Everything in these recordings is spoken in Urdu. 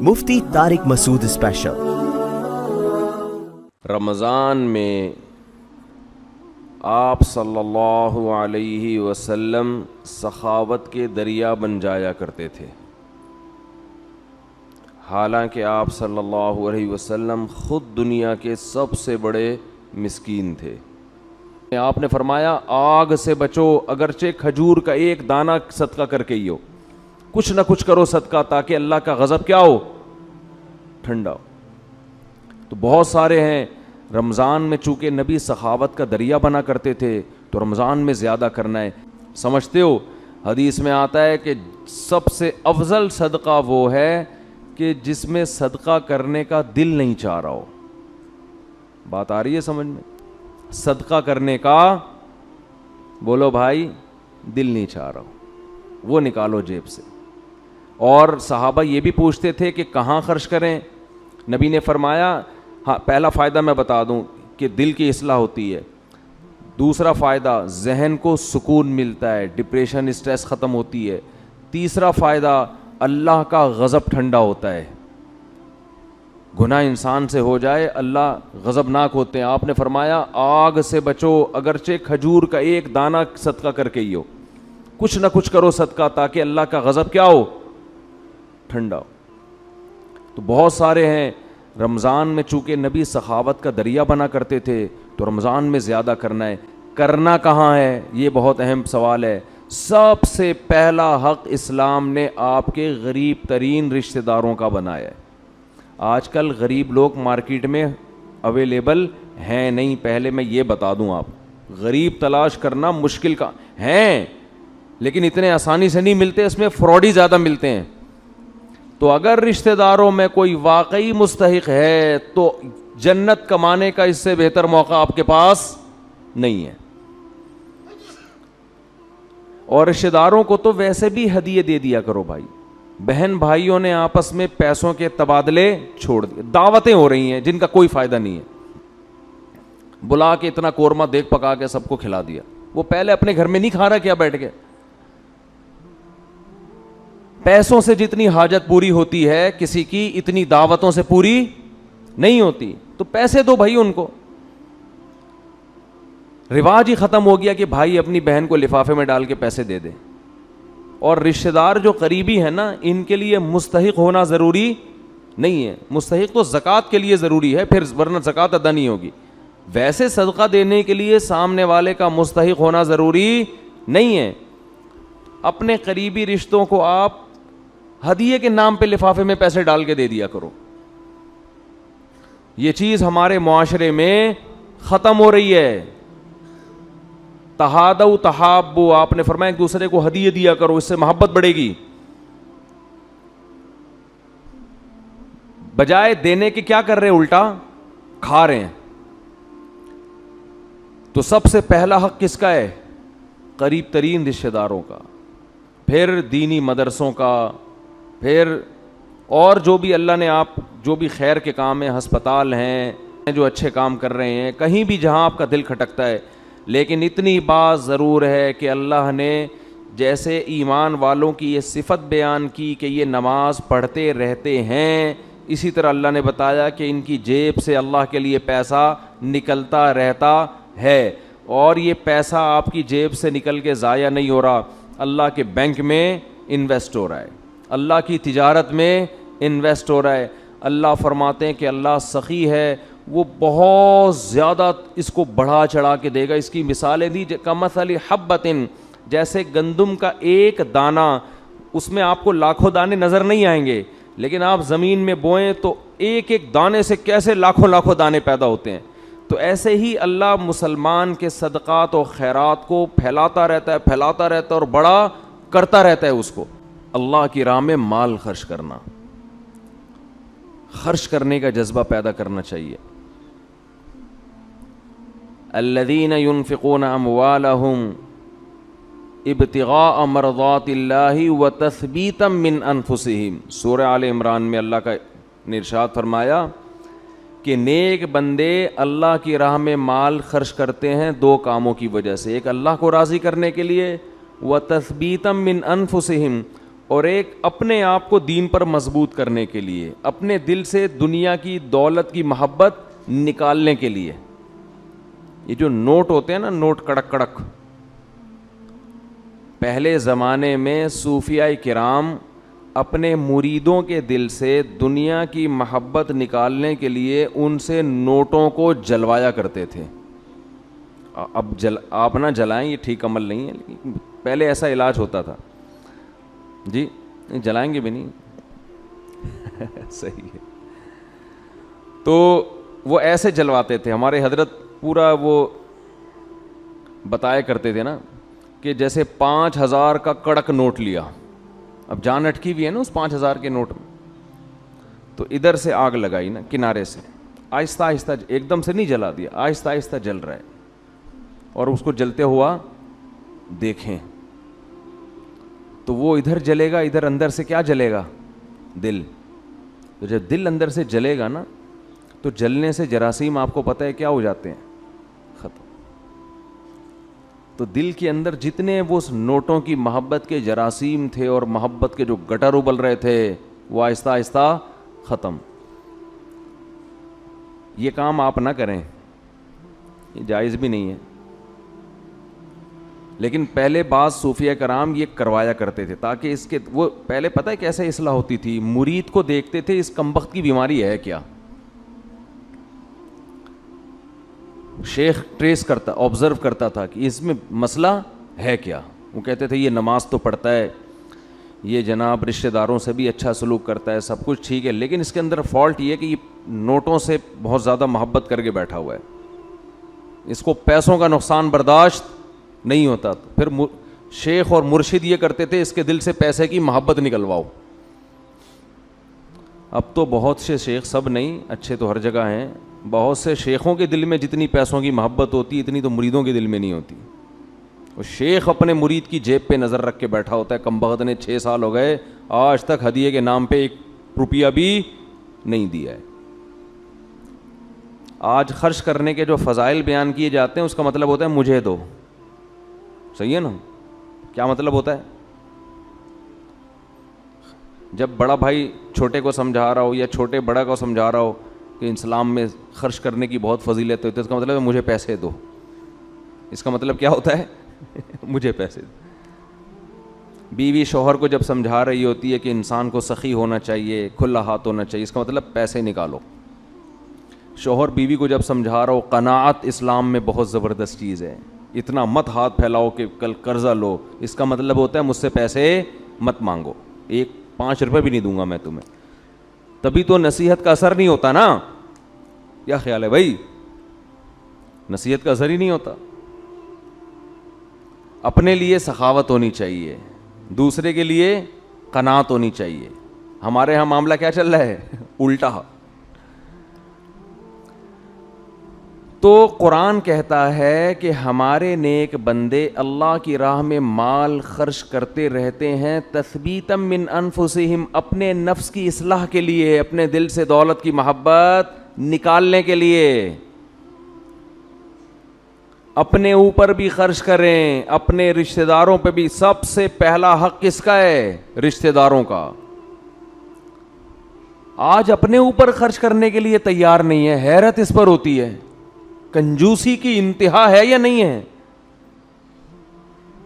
مفتی طارق مسعود اسپیشل۔ رمضان میں آپ صلی اللہ علیہ وسلم سخاوت کے دریا بن جایا کرتے تھے، حالانکہ آپ صلی اللہ علیہ وسلم خود دنیا کے سب سے بڑے مسکین تھے۔ آپ نے فرمایا آگ سے بچو، اگرچہ کھجور کا ایک دانہ صدقہ کر کے ہی ہو، کچھ نہ کچھ کرو صدقہ تاکہ اللہ کا غضب کیا ہو، ٹھنڈا ہو۔ تو بہت سارے ہیں، رمضان میں چونکہ نبی سخاوت کا دریا بنا کرتے تھے تو رمضان میں زیادہ کرنا ہے۔ سمجھتے ہو حدیث میں آتا ہے کہ سب سے افضل صدقہ وہ ہے کہ جس میں صدقہ کرنے کا دل نہیں چاہ رہا ہو۔ بات آ رہی ہے سمجھ میں؟ صدقہ کرنے کا بولو بھائی دل نہیں چاہ رہا ہو، وہ نکالو جیب سے۔ اور صحابہ یہ بھی پوچھتے تھے کہ کہاں خرچ کریں؟ نبی نے فرمایا ہاں، پہلا فائدہ میں بتا دوں کہ دل کی اصلاح ہوتی ہے، دوسرا فائدہ ذہن کو سکون ملتا ہے، ڈپریشن اسٹریس ختم ہوتی ہے، تیسرا فائدہ اللہ کا غضب ٹھنڈا ہوتا ہے۔ گناہ انسان سے ہو جائے اللہ غضبناک ہوتے ہیں۔ آپ نے فرمایا آگ سے بچو، اگرچہ کھجور کا ایک دانہ صدقہ کر کے ہی ہو، کچھ نہ کچھ کرو صدقہ تاکہ اللہ کا غضب کیا ہو، ٹھنڈا ہو۔ تو بہت سارے ہیں، رمضان میں چونکہ نبی سخاوت کا دریا بنا کرتے تھے تو رمضان میں زیادہ کرنا ہے۔ کرنا کہاں ہے، یہ بہت اہم سوال ہے۔ سب سے پہلا حق اسلام نے آپ کے غریب ترین رشتہ داروں کا بنایا ہے۔ آج کل غریب لوگ مارکیٹ میں اویلیبل ہیں نہیں، پہلے میں یہ بتا دوں، آپ غریب تلاش کرنا مشکل کا ہیں لیکن اتنے آسانی سے نہیں ملتے، اس میں فراڈی زیادہ ملتے ہیں۔ تو اگر رشتہ داروں میں کوئی واقعی مستحق ہے تو جنت کمانے کا اس سے بہتر موقع آپ کے پاس نہیں ہے۔ اور رشتہ داروں کو تو ویسے بھی ہدیے دے دیا کرو بھائی، بہن بھائیوں نے آپس میں پیسوں کے تبادلے چھوڑ دیے، دعوتیں ہو رہی ہیں جن کا کوئی فائدہ نہیں ہے، بلا کے اتنا قورمہ دیکھ پکا کے سب کو کھلا دیا، وہ پہلے اپنے گھر میں نہیں کھا رہا کیا بیٹھ کے؟ پیسوں سے جتنی حاجت پوری ہوتی ہے کسی کی، اتنی دعوتوں سے پوری نہیں ہوتی، تو پیسے دو بھائی ان کو۔ رواج ہی ختم ہو گیا کہ بھائی اپنی بہن کو لفافے میں ڈال کے پیسے دے دے۔ اور رشتہ دار جو قریبی ہیں نا، ان کے لیے مستحق ہونا ضروری نہیں ہے، مستحق تو زکوٰۃ کے لیے ضروری ہے پھر، ورنہ زکوٰۃ ادا نہیں ہوگی۔ ویسے صدقہ دینے کے لیے سامنے والے کا مستحق ہونا ضروری نہیں ہے۔ اپنے قریبی رشتوں کو آپ ہدیے کے نام پہ لفافے میں پیسے ڈال کے دے دیا کرو۔ یہ چیز ہمارے معاشرے میں ختم ہو رہی ہے۔ تہادوا تحابوا، آپ نے فرمایا ایک دوسرے کو ہدیے دیا کرو، اس سے محبت بڑھے گی۔ بجائے دینے کے کیا کر رہے ہیں، الٹا کھا رہے ہیں۔ تو سب سے پہلا حق کس کا ہے؟ قریب ترین رشتہ داروں کا، پھر دینی مدرسوں کا، پھر اور جو بھی اللہ نے آپ جو بھی خیر کے کام ہیں، ہسپتال ہیں جو اچھے کام کر رہے ہیں، کہیں بھی جہاں آپ کا دل کھٹکتا ہے۔ لیکن اتنی بات ضرور ہے کہ اللہ نے جیسے ایمان والوں کی یہ صفت بیان کی کہ یہ نماز پڑھتے رہتے ہیں، اسی طرح اللہ نے بتایا کہ ان کی جیب سے اللہ کے لیے پیسہ نکلتا رہتا ہے، اور یہ پیسہ آپ کی جیب سے نکل کے ضائع نہیں ہو رہا، اللہ کے بینک میں انویسٹ ہو رہا ہے، اللہ کی تجارت میں انویسٹ ہو رہا ہے۔ اللہ فرماتے ہیں کہ اللہ سخی ہے، وہ بہت زیادہ اس کو بڑھا چڑھا کے دے گا۔ اس کی مثالیں دی، کمثل حبۃ، جیسے گندم کا ایک دانہ، اس میں آپ کو لاکھوں دانے نظر نہیں آئیں گے، لیکن آپ زمین میں بوئیں تو ایک ایک دانے سے کیسے لاکھوں لاکھوں دانے پیدا ہوتے ہیں۔ تو ایسے ہی اللہ مسلمان کے صدقات و خیرات کو پھیلاتا رہتا ہے، پھیلاتا رہتا ہے اور بڑا کرتا رہتا ہے اس کو۔ اللہ کی راہ میں مال خرچ کرنا، خرچ کرنے کا جذبہ پیدا کرنا چاہیے۔ الذین ينفقون اموالهم ابتغاء مرضات اللہ وتثبیتا من انفسهم، سورہ آل عمران میں اللہ کا نے ارشاد فرمایا کہ نیک بندے اللہ کی راہ میں مال خرچ کرتے ہیں دو کاموں کی وجہ سے، ایک اللہ کو راضی کرنے کے لیے، وتثبیتا من انفسهم، اور ایک اپنے آپ کو دین پر مضبوط کرنے کے لیے, اپنے دل سے دنیا کی دولت کی محبت نکالنے کے لیے. یہ جو نوٹ ہوتے ہیں نا, نوٹ کڑک کڑک, پہلے زمانے میں صوفیاء کرام اپنے مریدوں کے دل سے دنیا کی محبت نکالنے کے لیے ان سے نوٹوں کو جلوایا کرتے تھے. اب آپ نہ جلائیں, یہ ٹھیک عمل نہیں ہے, لیکن پہلے ایسا علاج ہوتا تھا. جی جلائیں گے بھی نہیں صحیح ہے. تو وہ ایسے جلواتے تھے. ہمارے حضرت پورا وہ بتایا کرتے تھے نا کہ جیسے 5,000 کا کڑک نوٹ لیا, اب جان اٹکی بھی ہے نا اس 5,000 کے نوٹ میں, تو ادھر سے آگ لگائی نا کنارے سے, آہستہ آہستہ, ایک دم سے نہیں جلا دیا, آہستہ آہستہ جل رہا ہے, اور اس کو جلتے ہوا دیکھیں تو وہ ادھر جلے گا, ادھر اندر سے کیا جلے گا, دل. تو جب دل اندر سے جلے گا نا تو جلنے سے جراثیم آپ کو پتہ ہے کیا ہو جاتے ہیں, ختم. تو دل کے اندر جتنے وہ نوٹوں کی محبت کے جراثیم تھے اور محبت کے جو گٹر ابل رہے تھے وہ آہستہ آہستہ ختم. یہ کام آپ نہ کریں, یہ جائز بھی نہیں ہے, لیکن پہلے بعض صوفیہ کرام یہ کروایا کرتے تھے تاکہ اس کے, وہ پہلے پتہ ہے کیسے اصلاح ہوتی تھی, مرید کو دیکھتے تھے اس کمبخت کی بیماری ہے کیا, شیخ ٹریس کرتا, آبزرو کرتا تھا کہ اس میں مسئلہ ہے کیا. وہ کہتے تھے یہ نماز تو پڑھتا ہے, یہ جناب رشتہ داروں سے بھی اچھا سلوک کرتا ہے, سب کچھ ٹھیک ہے, لیکن اس کے اندر فالٹ یہ ہے کہ یہ نوٹوں سے بہت زیادہ محبت کر کے بیٹھا ہوا ہے, اس کو پیسوں کا نقصان برداشت نہیں ہوتا. تو پھر شیخ اور مرشد یہ کرتے تھے اس کے دل سے پیسے کی محبت نکلواؤ. اب تو بہت سے شیخ, سب نہیں, اچھے تو ہر جگہ ہیں, بہت سے شیخوں کے دل میں جتنی پیسوں کی محبت ہوتی اتنی تو مریدوں کے دل میں نہیں ہوتی. وہ شیخ اپنے مرید کی جیب پہ نظر رکھ کے بیٹھا ہوتا ہے, کمبخت نے 6 سال ہو گئے آج تک ہدیے کے نام پہ 1 روپیہ بھی نہیں دیا ہے. آج خرچ کرنے کے جو فضائل بیان کیے جاتے ہیں اس کا مطلب ہوتا ہے مجھے دو. صحیح ہے نا, کیا مطلب ہوتا ہے؟ جب بڑا بھائی چھوٹے کو سمجھا رہا ہو یا چھوٹے بڑا کو سمجھا رہا ہو کہ اسلام میں خرچ کرنے کی بہت فضیلت ہوتی ہے, اس کا مطلب ہے مجھے پیسے دو. اس کا مطلب کیا ہوتا ہے مجھے پیسے دو. بیوی شوہر کو جب سمجھا رہی ہوتی ہے کہ انسان کو سخی ہونا چاہیے, کھلا ہاتھ ہونا چاہیے, اس کا مطلب پیسے نکالو. شوہر بیوی کو جب سمجھا رہا ہو قناعت اسلام میں بہت زبردست چیز ہے, اتنا مت ہاتھ پھیلاؤ کہ کل قرضہ لو, اس کا مطلب ہوتا ہے مجھ سے پیسے مت مانگو, 5 روپے بھی نہیں دوں گا میں تمہیں. تبھی تو نصیحت کا اثر نہیں ہوتا نا. کیا خیال ہے بھائی؟ نصیحت کا اثر ہی نہیں ہوتا. اپنے لیے سخاوت ہونی چاہیے, دوسرے کے لیے قناعت ہونی چاہیے. ہمارے ہاں معاملہ کیا چل رہا ہے, الٹا. تو قرآن کہتا ہے کہ ہمارے نیک بندے اللہ کی راہ میں مال خرچ کرتے رہتے ہیں, تثبیتا من انفسہم, اپنے نفس کی اصلاح کے لیے, اپنے دل سے دولت کی محبت نکالنے کے لیے. اپنے اوپر بھی خرچ کریں, اپنے رشتہ داروں پہ بھی. سب سے پہلا حق کس کا ہے؟ رشتہ داروں کا. آج اپنے اوپر خرچ کرنے کے لیے تیار نہیں ہے, حیرت اس پر ہوتی ہے. کنجوسی کی انتہا ہے یا نہیں ہے؟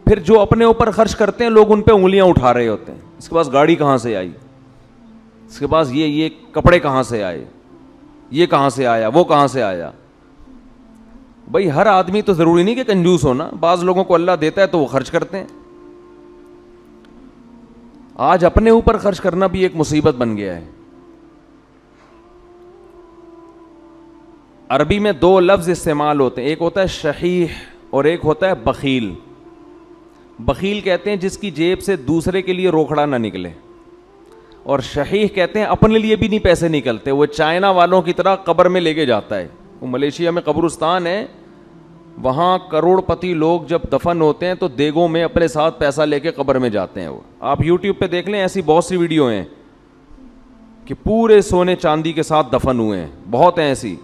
پھر جو اپنے اوپر خرچ کرتے ہیں لوگ ان پہ انگلیاں اٹھا رہے ہوتے ہیں, اس کے پاس گاڑی کہاں سے آئی, اس کے پاس یہ کپڑے کہاں سے آئے, یہ کہاں سے آیا, وہ کہاں سے آیا. بھائی ہر آدمی تو ضروری نہیں کہ کنجوس ہونا, بعض لوگوں کو اللہ دیتا ہے تو وہ خرچ کرتے ہیں. آج اپنے اوپر خرچ کرنا بھی ایک مصیبت بن گیا ہے. عربی میں 2 لفظ استعمال ہوتے ہیں, ایک ہوتا ہے شحیح اور ایک ہوتا ہے بخیل. بخیل کہتے ہیں جس کی جیب سے دوسرے کے لیے روکڑا نہ نکلے, اور شحیح کہتے ہیں اپنے لیے بھی نہیں پیسے نکلتے, وہ چائنا والوں کی طرح قبر میں لے کے جاتا ہے. وہ ملیشیا میں قبرستان ہے, وہاں کروڑ پتی لوگ جب دفن ہوتے ہیں تو دیگوں میں اپنے ساتھ پیسہ لے کے قبر میں جاتے ہیں. وہ آپ یوٹیوب پہ دیکھ لیں, ایسی بہت سی ویڈیو ہیں کہ پورے سونے چاندی کے ساتھ دفن ہوئے ہیں, بہت ہیں ایسی.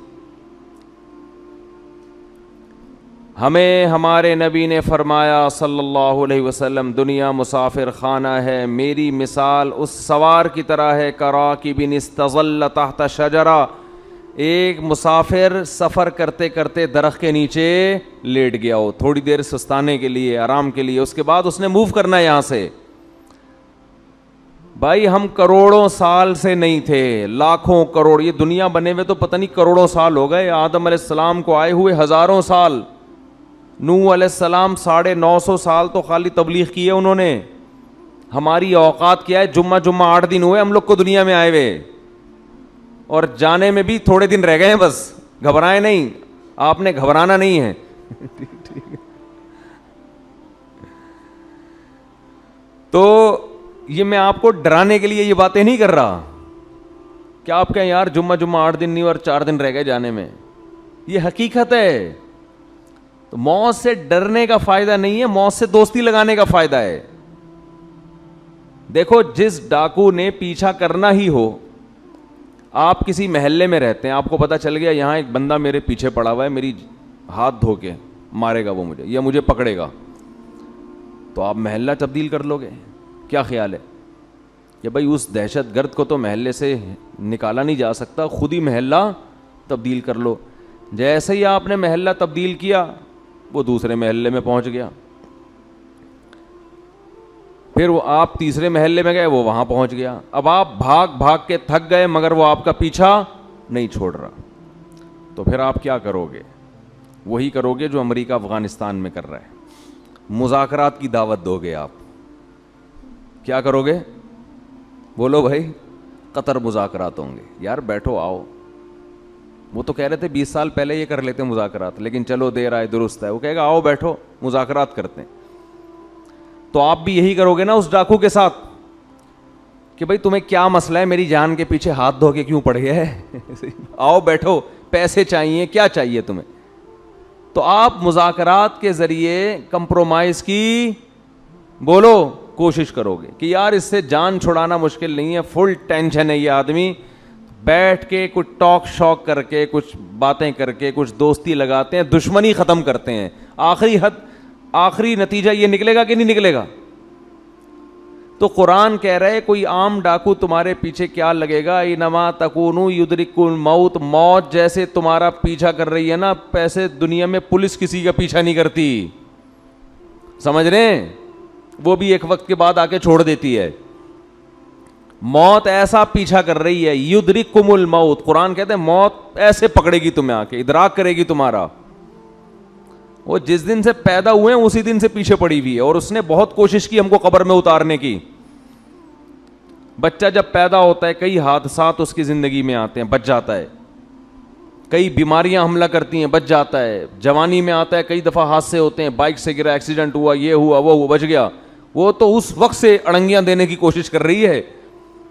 ہمیں ہمارے نبی نے فرمایا صلی اللہ علیہ وسلم دنیا مسافر خانہ ہے، میری مثال اس سوار کی طرح ہے کراکب استظل تحت شجرہ، ایک مسافر سفر کرتے کرتے درخت کے نیچے لیٹ گیا ہو تھوڑی دیر سستانے کے لیے، آرام کے لیے، اس کے بعد اس نے موو کرنا ہے یہاں سے۔ بھائی ہم کروڑوں سال سے نہیں تھے، لاکھوں کروڑ، یہ دنیا بنے ہوئے تو پتہ نہیں کروڑوں سال ہو گئے، آدم علیہ السلام کو آئے ہوئے ہزاروں سال، نوح علیہ السلام 950 سال تو خالی تبلیغ کی ہے انہوں نے۔ ہماری اوقات کیا ہے، جمعہ 8 دن ہوئے ہم لوگ کو دنیا میں آئے ہوئے، اور جانے میں بھی تھوڑے دن رہ گئے ہیں بس، گھبرائیں نہیں، آپ نے گھبرانا نہیں ہے۔ تو یہ میں آپ کو ڈرانے کے لیے یہ باتیں نہیں کر رہا کہ آپ کہیں یار جمعہ 8 دن نہیں اور 4 دن رہ گئے جانے میں، یہ حقیقت ہے۔ تو موت سے ڈرنے کا فائدہ نہیں ہے، موت سے دوستی لگانے کا فائدہ ہے۔ دیکھو جس ڈاکو نے پیچھا کرنا ہی ہو، آپ کسی محلے میں رہتے ہیں، آپ کو پتا چل گیا یہاں ایک بندہ میرے پیچھے پڑا ہوا ہے، میری ہاتھ دھو کے مارے گا وہ مجھے یا مجھے پکڑے گا، تو آپ محلہ تبدیل کر لو گے؟ کیا خیال ہے کہ بھائی اس دہشت گرد کو تو محلے سے نکالا نہیں جا سکتا، خود ہی محلہ تبدیل کر لو۔ جیسے ہی آپ نے محلہ تبدیل کیا وہ دوسرے محلے میں پہنچ گیا، پھر وہ آپ تیسرے محلے میں گئے وہ وہاں پہنچ گیا، اب آپ بھاگ کے تھک گئے مگر وہ آپ کا پیچھا نہیں چھوڑ رہا، تو پھر آپ کیا کرو گے؟ وہی کرو گے جو امریکہ افغانستان میں کر رہا ہے، مذاکرات کی دعوت دو گے۔ آپ کیا کرو گے؟ بولو بھائی، قطر مذاکرات ہوں گے، یار بیٹھو آؤ، وہ تو کہہ رہے تھے 20 سال پہلے یہ کر لیتے مذاکرات، لیکن چلو دیر آئے درست ہے، وہ کہے گا آؤ بیٹھو مذاکرات کرتے ہیں۔ تو آپ بھی یہی کرو گے نا اس ڈاکو کے ساتھ کہ بھائی تمہیں کیا مسئلہ ہے، میری جان کے پیچھے ہاتھ دھو کے کیوں پڑ گیا ہے؟ آؤ بیٹھو، پیسے چاہیے، کیا چاہیے تمہیں؟ تو آپ مذاکرات کے ذریعے کمپرومائز کی بولو کوشش کرو گے کہ یار اس سے جان چھڑانا مشکل نہیں ہے، فل ٹینشن ہے یہ آدمی، بیٹھ کے کچھ ٹاک شاک کر کے کچھ باتیں کر کے کچھ دوستی لگاتے ہیں، دشمنی ختم کرتے ہیں، آخری نتیجہ یہ نکلے گا کہ نہیں نکلے گا؟ تو قرآن کہہ رہے کوئی عام ڈاکو تمہارے پیچھے کیا لگے گا، انما تکونوا یدرککم الموت، موت جیسے تمہارا پیچھا کر رہی ہے نا، پیسے دنیا میں پولیس کسی کا پیچھا نہیں کرتی، سمجھ رہے ہیں؟ وہ بھی ایک وقت کے بعد آ کے چھوڑ دیتی ہے، موت ایسا پیچھا کر رہی ہے، یدرککم الموت، قرآن کہتے ہیں موت ایسے پکڑے گی تمہیں، آ کے ادراک کرے گی تمہارا۔ وہ جس دن سے پیدا ہوئے ہیں اسی دن سے پیچھے پڑی ہوئی ہے، اور اس نے بہت کوشش کی ہم کو قبر میں اتارنے کی۔ بچہ جب پیدا ہوتا ہے کئی حادثات اس کی زندگی میں آتے ہیں، بچ جاتا ہے، کئی بیماریاں حملہ کرتی ہیں، بچ جاتا ہے، جوانی میں آتا ہے، کئی دفعہ حادثے ہوتے ہیں، بائک سے گرا، ایکسیڈنٹ ہوا، یہ ہوا وہ ہوا، بچ گیا، وہ تو اس وقت سے اڑنگیاں دینے کی کوشش کر رہی ہے۔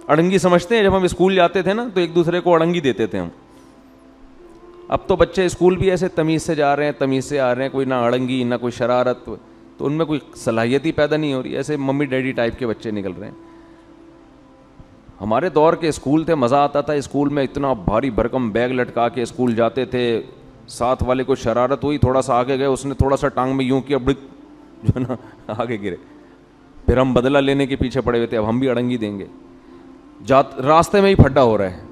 اڑنگی سمجھتے ہیں؟ جب ہم اسکول جاتے تھے نا تو ایک دوسرے کو اڑنگی دیتے تھے ہم، اب تو بچے اسکول بھی ایسے تمیز سے جا رہے ہیں، تمیز سے آ رہے ہیں، کوئی نہ اڑنگی نہ کوئی شرارت، تو ان میں کوئی صلاحیت ہی پیدا نہیں ہو رہی، ایسے ممی ڈیڈی ٹائپ کے بچے نکل رہے ہیں۔ ہمارے دور کے اسکول تھے، مزہ آتا تھا اسکول میں، اتنا بھاری بھرکم بیگ لٹکا کے اسکول جاتے تھے، ساتھ والے کو شرارت ہوئی، تھوڑا سا آگے گئے، اس نے تھوڑا سا ٹانگ میں یوں کیا، بڑک جو ہے نا آگے گرے، پھر ہم بدلہ لینے کے پیچھے پڑے ہوئے تھے، اب ہم بھی اڑنگی دیں گے، راستے میں ہی پھڈا ہو رہا ہے،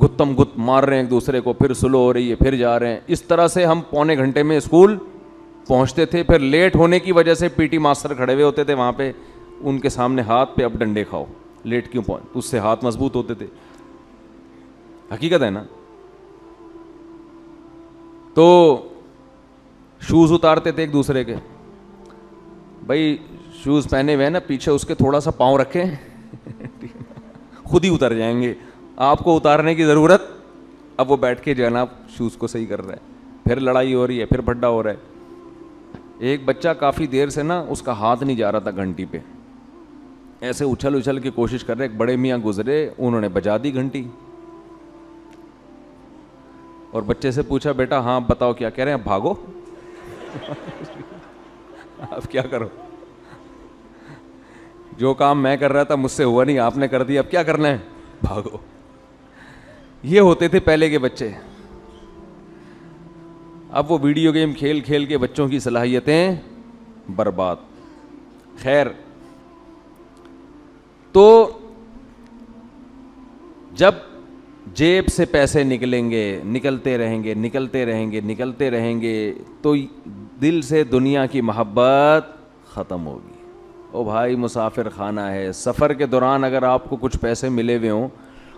گتم گت مار رہے ہیں ایک دوسرے کو، پھر سلو ہو رہی ہے، پھر جا رہے ہیں، اس طرح سے ہم پونے گھنٹے میں اسکول پہنچتے تھے۔ پھر لیٹ ہونے کی وجہ سے پی ٹی ماسٹر کھڑے ہوئے ہوتے تھے وہاں پہ، ان کے سامنے ہاتھ پہ اب ڈنڈے کھاؤ، لیٹ کیوں پہنچ، اس سے ہاتھ مضبوط ہوتے تھے، حقیقت ہے نا۔ تو شوز اتارتے تھے ایک دوسرے کے، بھائی شوز پہنے ہوئے ہیں نا، پیچھے اس کے تھوڑا سا پاؤں رکھیں خود ہی اتر جائیں گے، آپ کو اتارنے کی ضرورت۔ اب وہ بیٹھ کے جو ہے نا شوز کو صحیح کر رہا ہے، پھر لڑائی ہو رہی ہے، پھر بھڈا ہو رہا ہے۔ ایک بچہ کافی دیر سے نا اس کا ہاتھ نہیں جا رہا تھا گھنٹی پہ، ایسے اچھل اچھل کی کوشش کر رہے، ایک بڑے میاں گزرے، انہوں نے بجا دی گھنٹی، اور بچے سے پوچھا بیٹا ہاں بتاؤ کیا کہہ رہے ہیں، بھاگو اب کیا کرو، جو کام میں کر رہا تھا مجھ سے ہوا نہیں، آپ نے کر دیا، اب کیا کرنا ہے، بھاگو۔ یہ ہوتے تھے پہلے کے بچے۔ اب وہ ویڈیو گیم کھیل کھیل کے بچوں کی صلاحیتیں برباد. خیر, تو جب جیب سے پیسے نکلیں گے, نکلتے رہیں گے تو دل سے دنیا کی محبت ختم ہوگی. او بھائی مسافر خانہ ہے, سفر کے دوران اگر آپ کو کچھ پیسے ملے ہوئے ہوں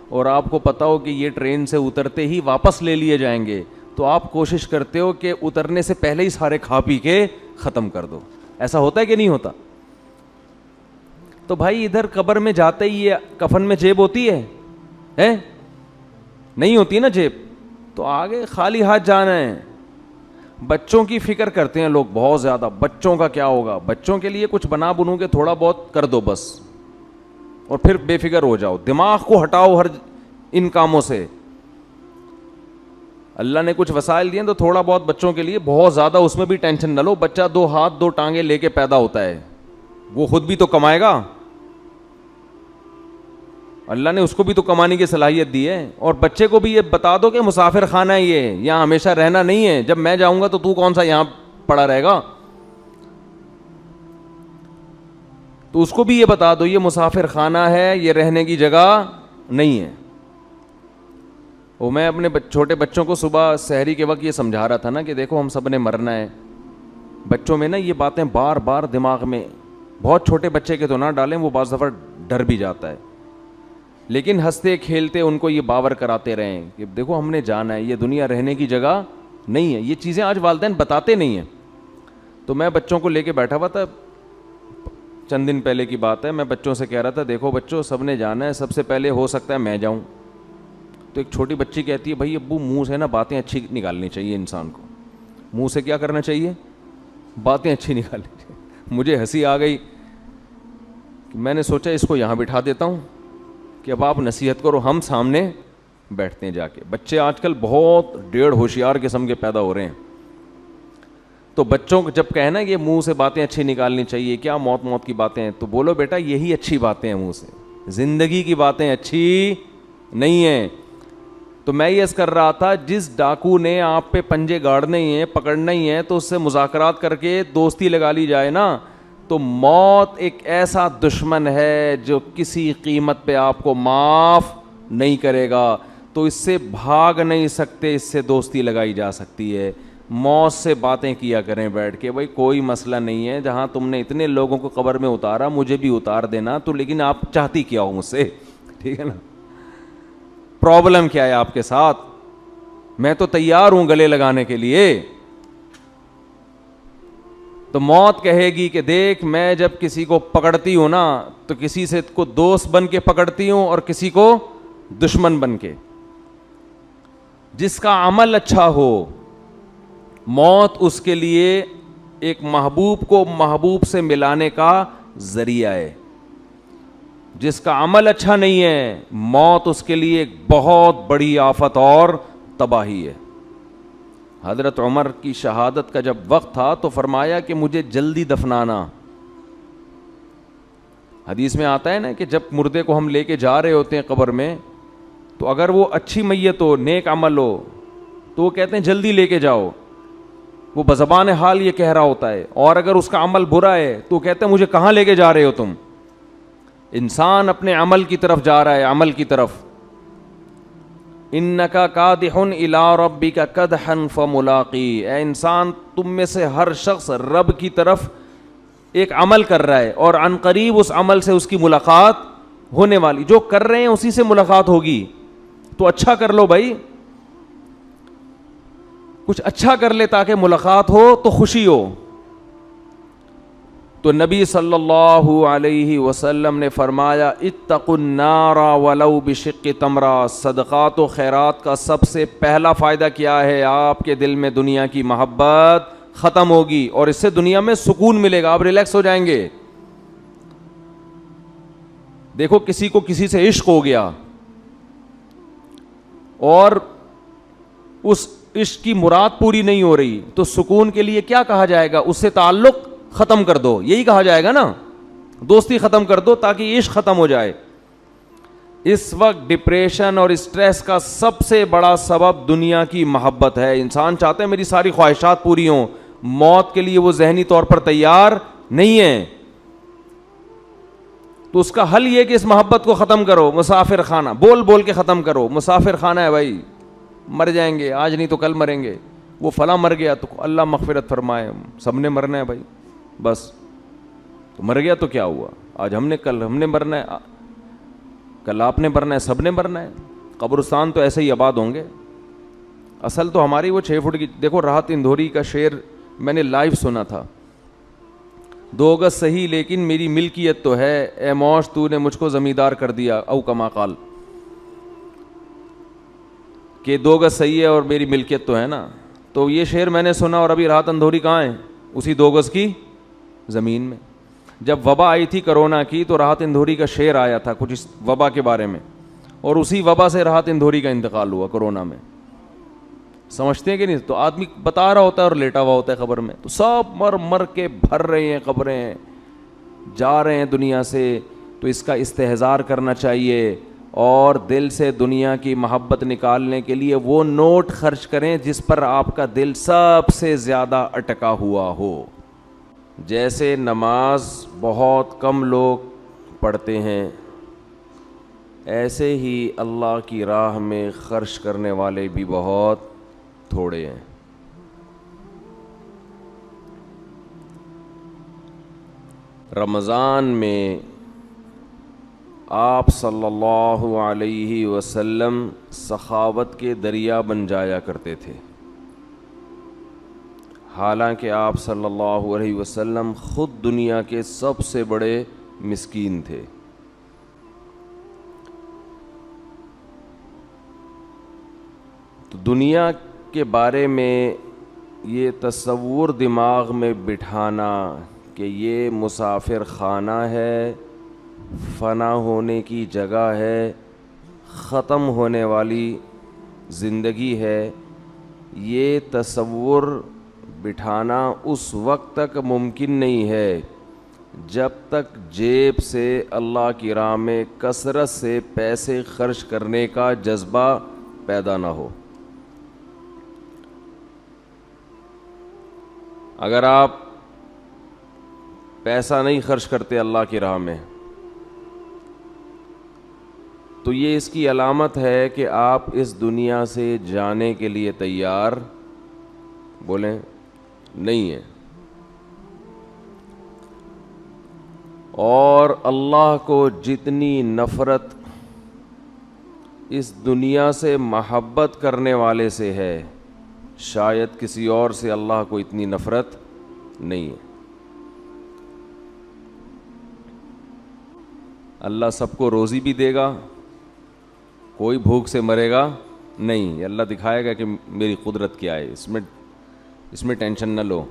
اور آپ کو پتا ہو کہ یہ ٹرین سے اترتے ہی واپس لے لیے جائیں گے, تو آپ کوشش کرتے ہو کہ اترنے سے پہلے ہی سارے کھا پی کے ختم کر دو. ایسا ہوتا ہے کہ نہیں ہوتا؟ تو بھائی ادھر قبر میں جاتے ہی یہ کفن میں جیب ہوتی ہے نہیں ہوتی نا جیب, تو آگے خالی ہاتھ جانا ہے. بچوں کی فکر کرتے ہیں لوگ بہت زیادہ, بچوں کا کیا ہوگا, بچوں کے لیے کچھ بنا بنو کے تھوڑا بہت کر دو بس, اور پھر بے فکر ہو جاؤ, دماغ کو ہٹاؤ ہر ان کاموں سے. اللہ نے کچھ وسائل دیے تو تھوڑا بہت بچوں کے لیے, بہت زیادہ اس میں بھی ٹینشن نہ لو. بچہ 2 ہاتھ 2 ٹانگیں لے کے پیدا ہوتا ہے, وہ خود بھی تو کمائے گا, اللہ نے اس کو بھی تو کمانے کی صلاحیت دی ہے. اور بچے کو بھی یہ بتا دو کہ مسافر خانہ ہے, یہ یہاں ہمیشہ رہنا نہیں ہے, جب میں جاؤں گا تو تو کون سا یہاں پڑا رہے گا. تو اس کو بھی یہ بتا دو یہ مسافر خانہ ہے, یہ رہنے کی جگہ نہیں ہے. وہ میں اپنے چھوٹے بچوں کو صبح سحری کے وقت یہ سمجھا رہا تھا نا کہ دیکھو ہم سب نے مرنا ہے. بچوں میں نا یہ باتیں بار بار دماغ میں, بہت چھوٹے بچے کے تو نہ ڈالیں, وہ بعض دفعہ ڈر بھی جاتا ہے, لیکن ہنستے کھیلتے ان کو یہ باور کراتے رہیں کہ دیکھو ہم نے جانا ہے, یہ دنیا رہنے کی جگہ نہیں ہے. یہ چیزیں آج والدین بتاتے نہیں ہیں. تو میں بچوں کو لے کے بیٹھا ہوا تھا, چند دن پہلے کی بات ہے, میں بچوں سے کہہ رہا تھا دیکھو بچوں سب نے جانا ہے, سب سے پہلے ہو سکتا ہے میں جاؤں. تو ایک چھوٹی بچی کہتی ہے بھائی ابو منہ سے نا باتیں اچھی نکالنی چاہیے, انسان کو منہ سے کیا کرنا چاہیے, باتیں اچھی نکالنی چاہیے. مجھے ہنسی آ گئی, میں نے سوچا اس کو یہاں بٹھا دیتا ہوں کہ اب آپ نصیحت کرو, ہم سامنے بیٹھتے ہیں جا کے. بچے آج کل بہت ڈیڑھ ہوشیار قسم کے پیدا ہو رہے ہیں. تو بچوں کو جب کہنا یہ منہ سے باتیں اچھی نکالنی چاہیے, کیا موت کی باتیں ہیں, تو بولو بیٹا یہی اچھی باتیں ہیں منہ سے, زندگی کی باتیں اچھی نہیں ہیں. تو میں یہ کر رہا تھا جس ڈاکو نے آپ پہ پنجے گاڑنے ہی ہیں, پکڑنا ہی ہے, تو اس سے مذاکرات کر کے دوستی لگا لی جائے نا, تو موت ایک ایسا دشمن ہے جو کسی قیمت پہ آپ کو معاف نہیں کرے گا. تو اس سے بھاگ نہیں سکتے, اس سے دوستی لگائی جا سکتی ہے. موت سے باتیں کیا کریں بیٹھ کے, بھائی کوئی مسئلہ نہیں ہے, جہاں تم نے اتنے لوگوں کو قبر میں اتارا مجھے بھی اتار دینا, تو لیکن آپ چاہتی کیا ہو مجھ سے, ٹھیک ہے نا, پرابلم کیا ہے آپ کے ساتھ, میں تو تیار ہوں گلے لگانے کے لیے. تو موت کہے گی کہ دیکھ میں جب کسی کو پکڑتی ہوں نا تو کسی سے کو دوست بن کے پکڑتی ہوں اور کسی کو دشمن بن کے. جس کا عمل اچھا ہو موت اس کے لیے ایک محبوب کو محبوب سے ملانے کا ذریعہ ہے. جس کا عمل اچھا نہیں ہے موت اس کے لیے ایک بہت بڑی آفت اور تباہی ہے. حضرت عمر کی شہادت کا جب وقت تھا تو فرمایا کہ مجھے جلدی دفنانا. حدیث میں آتا ہے نا کہ جب مردے کو ہم لے کے جا رہے ہوتے ہیں قبر میں, تو اگر وہ اچھی میت ہو, نیک عمل ہو, تو وہ کہتے ہیں جلدی لے کے جاؤ, وہ بزبان حال یہ کہہ رہا ہوتا ہے. اور اگر اس کا عمل برا ہے تو وہ کہتے ہیں مجھے کہاں لے کے جا رہے ہو تم. انسان اپنے عمل کی طرف جا رہا ہے, عمل کی طرف. انکا کادحن الی ربک کدحن فملاقی, اے انسان تم میں سے ہر شخص رب کی طرف ایک عمل کر رہا ہے اور عن قریب اس عمل سے اس کی ملاقات ہونے والی. جو کر رہے ہیں اسی سے ملاقات ہوگی, تو اچھا کر لو بھائی, کچھ اچھا کر لے تاکہ ملاقات ہو تو خوشی ہو. تو نبی صلی اللہ علیہ وسلم نے فرمایا اتقوا النار ولو بشق تمرہ, صدقات و خیرات کا سب سے پہلا فائدہ کیا ہے, آپ کے دل میں دنیا کی محبت ختم ہوگی اور اس سے دنیا میں سکون ملے گا, آپ ریلیکس ہو جائیں گے. دیکھو کسی کو کسی سے عشق ہو گیا اور اس عشق کی مراد پوری نہیں ہو رہی, تو سکون کے لیے کیا کہا جائے گا, اس سے تعلق ختم کر دو, یہی کہا جائے گا نا, دوستی ختم کر دو تاکہ عشق ختم ہو جائے. اس وقت ڈپریشن اور اسٹریس کا سب سے بڑا سبب دنیا کی محبت ہے. انسان چاہتے ہیں میری ساری خواہشات پوری ہوں, موت کے لیے وہ ذہنی طور پر تیار نہیں ہے. تو اس کا حل یہ کہ اس محبت کو ختم کرو. مسافر خانہ بول بول کے ختم کرو. مسافر خانہ ہے بھائی, مر جائیں گے, آج نہیں تو کل مریں گے. وہ فلاں مر گیا تو اللہ مغفرت فرمائے, سب نے مرنا ہے بھائی, بس. تو مر گیا تو کیا ہوا, آج ہم نے, کل ہم نے مرنا ہے, کل آپ نے مرنا ہے, سب نے مرنا ہے. قبرستان تو ایسے ہی آباد ہوں گے. اصل تو ہماری وہ 6 فٹ کی, دیکھو راحت اندھوری کا شعر میں نے لائیو سنا تھا. 2 گز صحیح لیکن میری ملکیت تو ہے, اے موش تو نے مجھ کو زمیندار کر دیا, او کما قال, کہ 2 گز صحیح ہے اور میری ملکیت تو ہے نا. تو یہ شعر میں نے سنا, اور ابھی راحت اندھوری کہاں ہے, اسی 2 گز کی زمین میں. جب وبا آئی تھی کرونا کی تو راحت اندھوری کا شعر آیا تھا کچھ اس وبا کے بارے میں, اور اسی وبا سے راحت اندھوری کا انتقال ہوا کرونا میں. سمجھتے ہیں کہ نہیں؟ تو آدمی بتا رہا ہوتا ہے اور لیٹا ہوا ہوتا ہے قبر میں, تو سب مر مر کے بھر رہے ہیں قبریں, جا رہے ہیں دنیا سے. تو اس کا استحضار کرنا چاہیے, اور دل سے دنیا کی محبت نکالنے کے لیے وہ نوٹ خرچ کریں جس پر آپ کا دل سب سے زیادہ اٹکا ہوا ہو. جیسے نماز بہت کم لوگ پڑھتے ہیں, ایسے ہی اللہ کی راہ میں خرچ کرنے والے بھی بہت تھوڑے ہیں. رمضان میں آپ صلی اللہ علیہ وسلم سخاوت کے دریا بن جایا کرتے تھے, حالانکہ آپ صلی اللہ علیہ وسلم خود دنیا کے سب سے بڑے مسکین تھے. تو دنیا کے بارے میں یہ تصور دماغ میں بٹھانا کہ یہ مسافر خانہ ہے, فنا ہونے کی جگہ ہے, ختم ہونے والی زندگی ہے, یہ تصور بٹھانا اس وقت تک ممکن نہیں ہے جب تک جیب سے اللہ کی راہ میں کثرت سے پیسے خرچ کرنے کا جذبہ پیدا نہ ہو. اگر آپ پیسہ نہیں خرچ کرتے اللہ کی راہ میں تو یہ اس کی علامت ہے کہ آپ اس دنیا سے جانے کے لیے تیار بولیں نہیں ہیں. اور اللہ کو جتنی نفرت اس دنیا سے محبت کرنے والے سے ہے, شاید کسی اور سے اللہ کو اتنی نفرت نہیں ہے. اللہ سب کو روزی بھی دے گا, کوئی بھوک سے مرے گا نہیں. اللہ دکھائے گا کہ میری قدرت کیا ہے, اس میں ٹینشن نہ لو.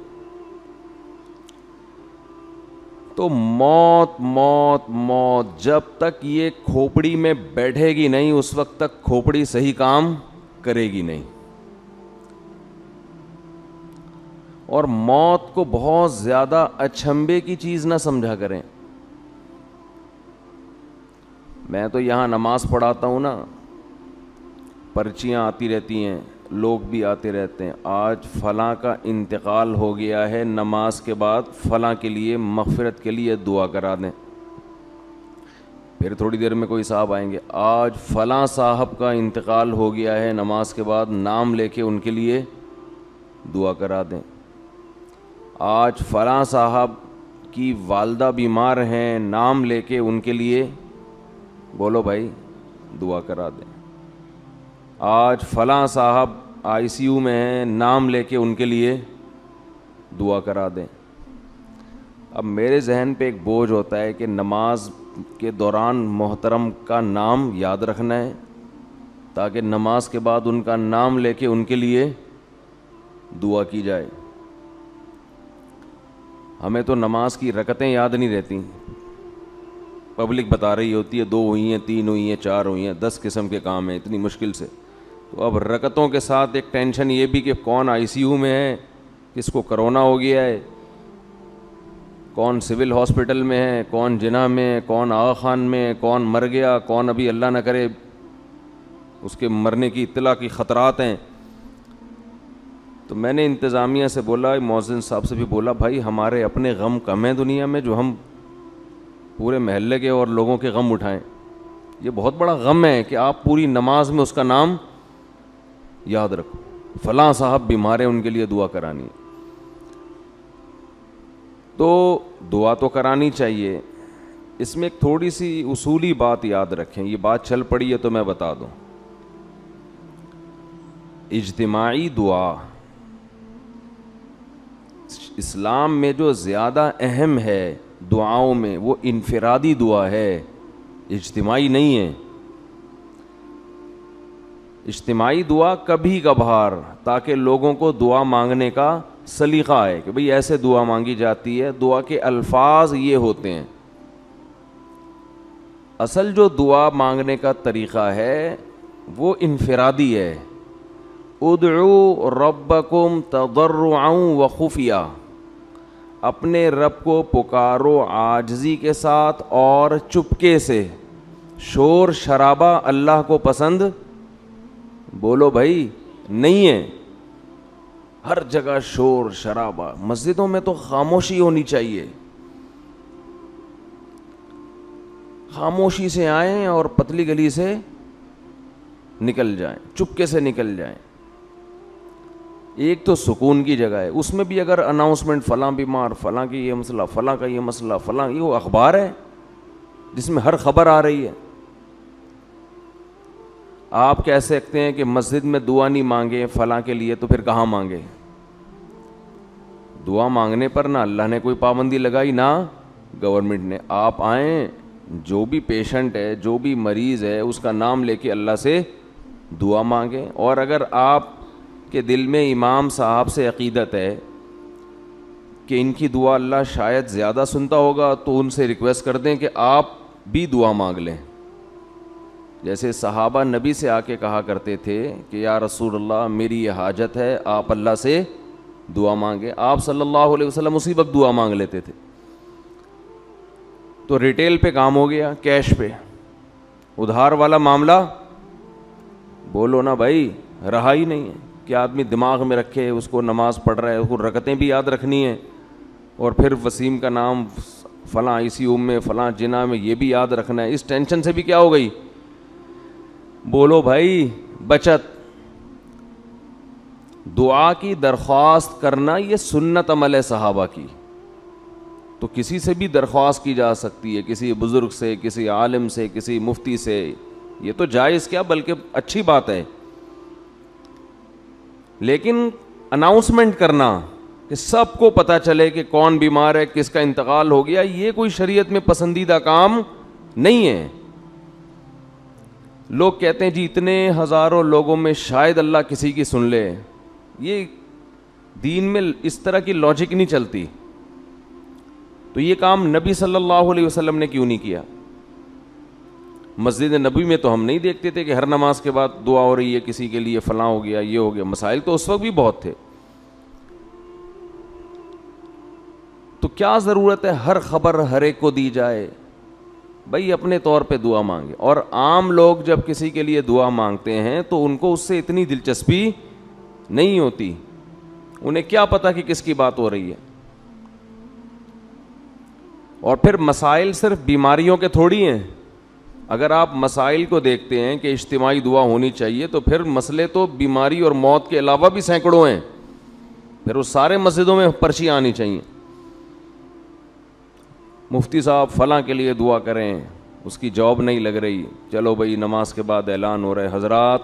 تو موت موت موت جب تک یہ کھوپڑی میں بیٹھے گی نہیں اس وقت تک کھوپڑی صحیح کام کرے گی نہیں. اور موت کو بہت زیادہ اچھمبے کی چیز نہ سمجھا کریں. میں تو یہاں نماز پڑھاتا ہوں نا, پرچیاں آتی رہتی ہیں, لوگ بھی آتے رہتے ہیں, آج فلاں کا انتقال ہو گیا ہے, نماز کے بعد فلاں کے لیے مغفرت کے لیے دعا کرا دیں. پھر تھوڑی دیر میں کوئی صاحب آئیں گے, آج فلاں صاحب کا انتقال ہو گیا ہے, نماز کے بعد نام لے کے ان کے لیے دعا کرا دیں. آج فلاں صاحب کی والدہ بیمار ہیں, نام لے کے ان کے لیے بولو بھائی دعا کرا دیں. آج فلاں صاحب آئی سی یو میں ہیں, نام لے کے ان کے لیے دعا کرا دیں. اب میرے ذہن پہ ایک بوجھ ہوتا ہے کہ نماز کے دوران محترم کا نام یاد رکھنا ہے تاکہ نماز کے بعد ان کا نام لے کے ان کے لیے دعا کی جائے. ہمیں تو نماز کی رکعتیں یاد نہیں رہتی, پبلک بتا رہی ہوتی ہے 2 ہوئی ہیں, 3 ہوئی ہیں, 4 ہوئی ہیں, 10 قسم کے کام ہیں اتنی مشکل سے. تو اب رکعتوں کے ساتھ ایک ٹینشن یہ بھی کہ کون آئی سی یو میں ہے, کس کو کرونا ہو گیا ہے. کون سول ہاسپٹل میں ہے, کون جناح میں, کون آغا خان میں, کون مر گیا, کون ابھی اللہ نہ کرے اس کے مرنے کی اطلاع کی خطرات ہیں. تو میں نے انتظامیہ سے بولا, مؤذن صاحب سے بھی بولا, بھائی ہمارے اپنے غم کم ہیں دنیا میں جو ہم پورے محلے کے اور لوگوں کے غم اٹھائیں. یہ بہت بڑا غم ہے کہ آپ پوری نماز میں اس کا نام یاد رکھو, فلاں صاحب بیمار ہیں ان کے لیے دعا کرانی. تو دعا تو کرانی چاہیے. اس میں ایک تھوڑی سی اصولی بات یاد رکھیں, یہ بات چل پڑی ہے تو میں بتا دوں. اجتماعی دعا اسلام میں جو زیادہ اہم ہے دعاؤں میں وہ انفرادی دعا ہے, اجتماعی نہیں ہے. اجتماعی دعا کبھی کبھار تاکہ لوگوں کو دعا مانگنے کا سلیقہ ہے کہ بھئی ایسے دعا مانگی جاتی ہے, دعا کے الفاظ یہ ہوتے ہیں. اصل جو دعا مانگنے کا طریقہ ہے وہ انفرادی ہے. ادعو ربکم تضرعا وخفیہ, اپنے رب کو پکارو عاجزی کے ساتھ اور چپکے سے. شور شرابہ اللہ کو پسند بولو بھائی نہیں ہے. ہر جگہ شور شرابہ, مسجدوں میں تو خاموشی ہونی چاہیے. خاموشی سے آئیں اور پتلی گلی سے نکل جائیں, چپکے سے نکل جائیں. ایک تو سکون کی جگہ ہے, اس میں بھی اگر اناؤنسمنٹ فلاں بیمار, فلاں کی یہ مسئلہ, فلاں کا یہ مسئلہ, فلاں, یہ وہ اخبار ہے جس میں ہر خبر آ رہی ہے. آپ کہہ سکتے ہیں کہ مسجد میں دعا نہیں مانگے فلاں کے لیے, تو پھر کہاں مانگے؟ دعا مانگنے پر نہ اللہ نے کوئی پابندی لگائی نہ گورنمنٹ نے. آپ آئیں, جو بھی پیشنٹ ہے, جو بھی مریض ہے, اس کا نام لے کے اللہ سے دعا مانگیں. اور اگر آپ کے دل میں امام صاحب سے عقیدت ہے کہ ان کی دعا اللہ شاید زیادہ سنتا ہوگا, تو ان سے ریکویسٹ کر دیں کہ آپ بھی دعا مانگ لیں. جیسے صحابہ نبی سے آ کے کہا کرتے تھے کہ یا رسول اللہ میری یہ حاجت ہے, آپ اللہ سے دعا مانگے. آپ صلی اللہ علیہ وسلم اسی وقت دعا مانگ لیتے تھے. تو ریٹیل پہ کام ہو گیا, کیش پہ. ادھار والا معاملہ بولو نا بھائی, رہا ہی نہیں ہے کہ آدمی دماغ میں رکھے, اس کو نماز پڑھ رہا ہے, اس کو رکعتیں بھی یاد رکھنی ہیں, اور پھر وسیم کا نام فلاں ICU میں, فلاں جناح میں, یہ بھی یاد رکھنا ہے. اس ٹینشن سے بھی کیا ہو گئی؟ بولو بھائی بچت. دعا کی درخواست کرنا یہ سنت عمل ہے صحابہ کی. تو کسی سے بھی درخواست کی جا سکتی ہے, کسی بزرگ سے, کسی عالم سے, کسی مفتی سے. یہ تو جائز کیا بلکہ اچھی بات ہے. لیکن اناؤنسمنٹ کرنا کہ سب کو پتہ چلے کہ کون بیمار ہے, کس کا انتقال ہو گیا, یہ کوئی شریعت میں پسندیدہ کام نہیں ہے. لوگ کہتے ہیں جی اتنے ہزاروں لوگوں میں شاید اللہ کسی کی سن لے. یہ دین میں اس طرح کی لاجک نہیں چلتی. تو یہ کام نبی صلی اللہ علیہ وسلم نے کیوں نہیں کیا؟ مسجد نبی میں تو ہم نہیں دیکھتے تھے کہ ہر نماز کے بعد دعا ہو رہی ہے کسی کے لیے, فلاں ہو گیا, یہ ہو گیا. مسائل تو اس وقت بھی بہت تھے. تو کیا ضرورت ہے ہر خبر ہر ایک کو دی جائے؟ بھائی اپنے طور پہ دعا مانگے. اور عام لوگ جب کسی کے لیے دعا مانگتے ہیں تو ان کو اس سے اتنی دلچسپی نہیں ہوتی. انہیں کیا پتا کہ کس کی بات ہو رہی ہے. اور پھر مسائل صرف بیماریوں کے تھوڑی ہیں. اگر آپ مسائل کو دیکھتے ہیں کہ اجتماعی دعا ہونی چاہیے, تو پھر مسئلے تو بیماری اور موت کے علاوہ بھی سینکڑوں ہیں. پھر وہ سارے مسجدوں میں پرچیاں آنی چاہیے. مفتی صاحب فلاں کے لیے دعا کریں, اس کی جاب نہیں لگ رہی, چلو بھائی نماز کے بعد اعلان ہو رہا ہے. حضرات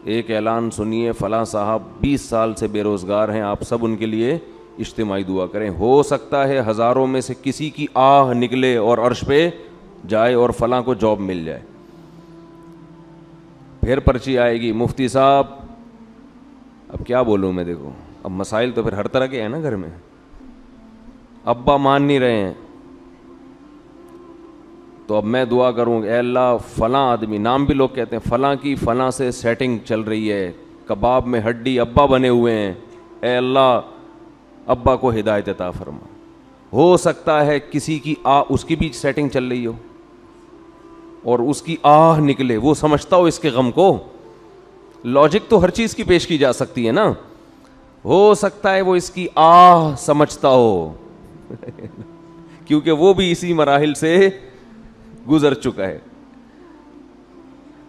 ایک اعلان سنیے, فلاں صاحب 20 سال سے بے روزگار ہیں, آپ سب ان کے لیے اجتماعی دعا کریں. ہو سکتا ہے ہزاروں میں سے کسی کی آہ نکلے اور عرش پہ جائے اور فلاں کو جاب مل جائے. پھر پرچی آئے گی, مفتی صاحب اب کیا بولوں میں, دیکھو اب مسائل تو پھر ہر طرح کے ہیں نا گھر میں. ابا مان نہیں رہے ہیں تو اب میں دعا کروں اے اللہ فلاں آدمی, نام بھی لوگ کہتے ہیں, فلاں کی فلاں سے سیٹنگ چل رہی ہے, کباب میں ہڈی ابا بنے ہوئے ہیں, اے اللہ ابا کو ہدایت عطا فرما. ہو سکتا ہے کسی کی اس کی بھی سیٹنگ چل رہی ہو اور اس کی آہ نکلے, وہ سمجھتا ہو اس کے غم کو. لاجک تو ہر چیز کی پیش کی جا سکتی ہے نا. ہو سکتا ہے وہ اس کی آہ سمجھتا ہو کیونکہ وہ بھی اسی مراحل سے گزر چکا ہے.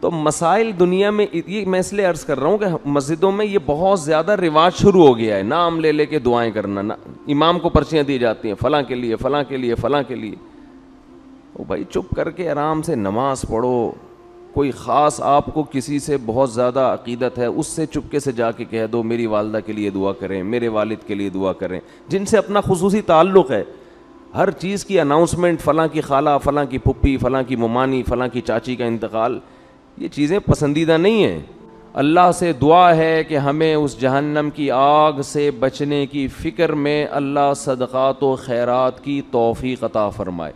تو مسائل دنیا میں, یہ میں اس لیے عرض کر رہا ہوں کہ مسجدوں میں یہ بہت زیادہ رواج شروع ہو گیا ہے, نام لے لے کے دعائیں کرنا. امام کو پرچیاں دی جاتی ہیں فلاں کے لیے, فلاں کے لیے, فلاں کے لیے. او بھائی چپ کر کے آرام سے نماز پڑھو. کوئی خاص آپ کو کسی سے بہت زیادہ عقیدت ہے, اس سے چپکے سے جا کے کہہ دو میری والدہ کے لیے دعا کریں, میرے والد کے لیے دعا کریں, جن سے اپنا خصوصی تعلق ہے. ہر چیز کی اناؤنسمنٹ, فلاں کی خالہ, فلاں کی پھپھی, فلاں کی ممانی, فلاں کی چاچی کا انتقال, یہ چیزیں پسندیدہ نہیں ہیں. اللہ سے دعا ہے کہ ہمیں اس جہنم کی آگ سے بچنے کی فکر میں اللہ صدقات و خیرات کی توفیق عطا فرمائے.